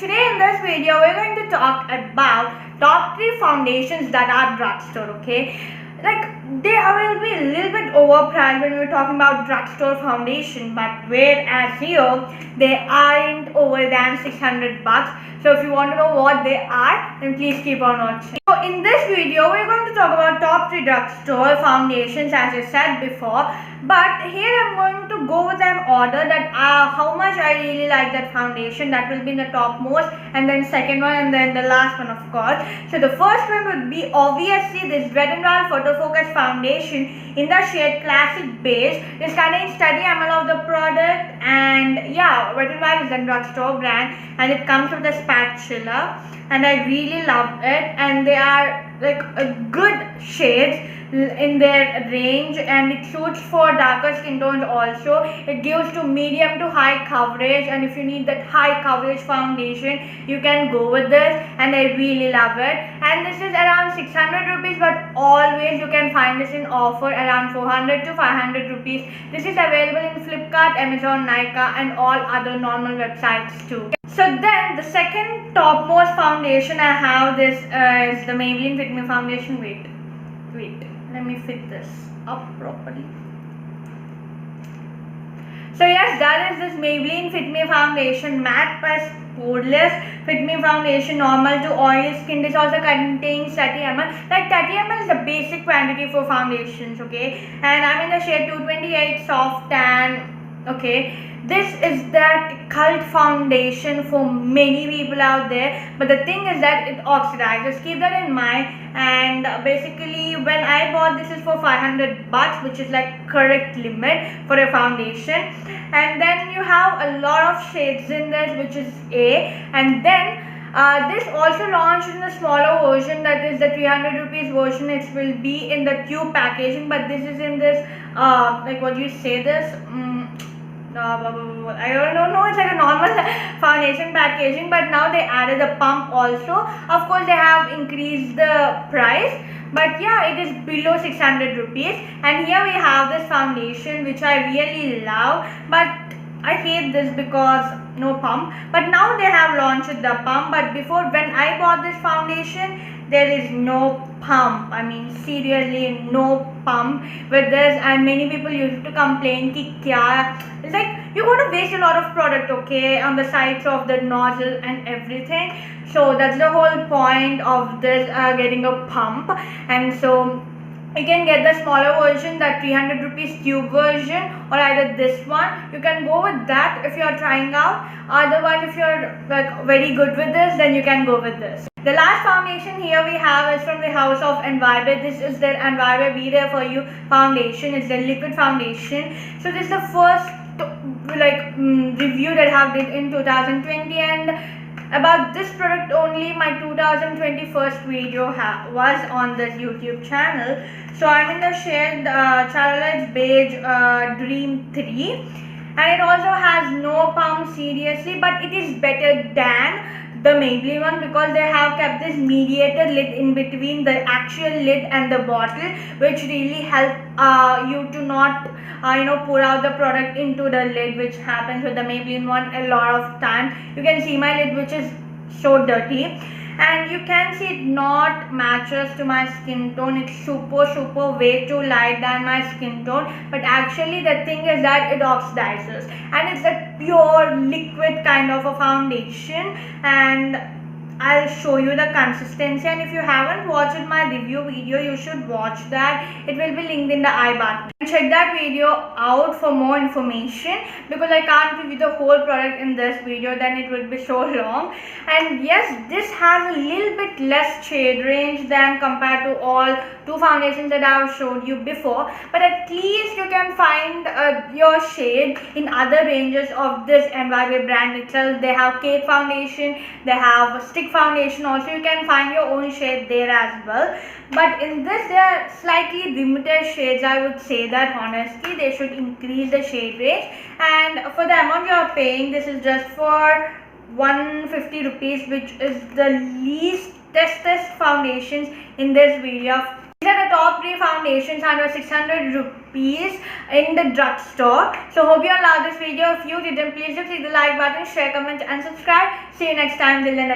today in this video we're going to talk about top 3 foundations that are drugstore. Okay, like they will be a little bit overpriced when we're talking about drugstore foundation, but whereas here they aren't over than 600 bucks. So if you want to know what they are, then please keep on watching. So in this video we're going to talk about top 3 drugstore foundations as I said before, but here I'm going to go with an order that how much I really like that foundation. That will be in the topmost, and then second one, and then the last one, of course. So the first one would be obviously this Wet n Wild Photo Focus foundation in the shade Classic Beige. This contains 30 ml of the product, and yeah, Wet n Wild is a drugstore brand, and it comes with a spatula, and I really love it. And they are like a good shades in their range, and it suits for darker skin tones also. It gives to medium to high coverage, and if you need that high coverage foundation, you can go with this, and I really love it. And this is around 600 rupees, but always you can find this in offer around 400 to 500 rupees. This is available in Flipkart, Amazon, Nykaa, and all other normal websites too. So then the second topmost foundation I have, this is the Maybelline Fit Me foundation. Wait, let me fit this up properly. So yes, that is this Maybelline Fit Me foundation, matte plus poreless Fit Me foundation, normal to oily skin. This also contains 30 ml. Like 30 ml is the basic quantity for foundations, okay? And I'm in the shade 228 soft tan. Okay, this is that cult foundation for many people out there, but the thing is that it oxidizes. Keep that in mind. And basically when I bought this is for 500 bucks, which is like correct limit for a foundation. And then you have a lot of shades in this, which is A. And then this also launched in the smaller version, that is the 300 rupees version. It will be in the tube packaging, but this is in this like what do you say this I don't know, it's like a normal foundation packaging, but now they added a pump also. Of course they have increased the price, but yeah, it is below 600 rupees. And here we have this foundation which I really love, but I hate this because no pump. But now they have launched the pump, but before when I bought this foundation, there is no pump. I mean seriously, no pump with this, and many people used to complain ki kya, it's like you're going to waste a lot of product, okay, on the sides of the nozzle and everything. So that's the whole point of this getting a pump. And so you can get the smaller version, that 300 rupees tube version, or either this one. You can go with that if you are trying out. Otherwise, if you're like very good with this, then you can go with this. The last foundation here we have is from the house of Envibe. This is their Envibe Be There For You foundation. It's the liquid foundation. So this is the first review that I have did in 2020, and about this product only my 2021 video was on this YouTube channel. So I'm in the shade Charolette Beige Dream 3, and it also has no pump seriously, but it is better than the Maybelline one because they have kept this mediator lid in between the actual lid and the bottle, which really help you to not pour out the product into the lid, which happens with the Maybelline one a lot of time. You can see my lid, which is so dirty, and you can see it not matches to my skin tone. It's super way too light than my skin tone, but actually the thing is that it oxidizes, and it's a pure liquid kind of a foundation. And I'll show you the consistency, and if you haven't watched my review video, you should watch that. It will be linked in the I button. Check that video out for more information, because I can't review the whole product in this video, then it will be so long. And yes, this has a little bit less shade range than compared to all 2 foundations that I have showed you before, but at least you can find your shade in other ranges of this Envibe brand itself. They have cake foundation, they have stick foundation also. You can find your own shade there as well, but in this they are slightly limited shades. I would say that honestly they should increase the shade range, and for the amount you are paying, this is just for 150 rupees, which is the least tested foundations in this video. These are the top 3 foundations under 600 rupees in the drugstore. So hope you all love this video. If you didn't, please do click the like button, share, comment and subscribe. See you next time. Till then,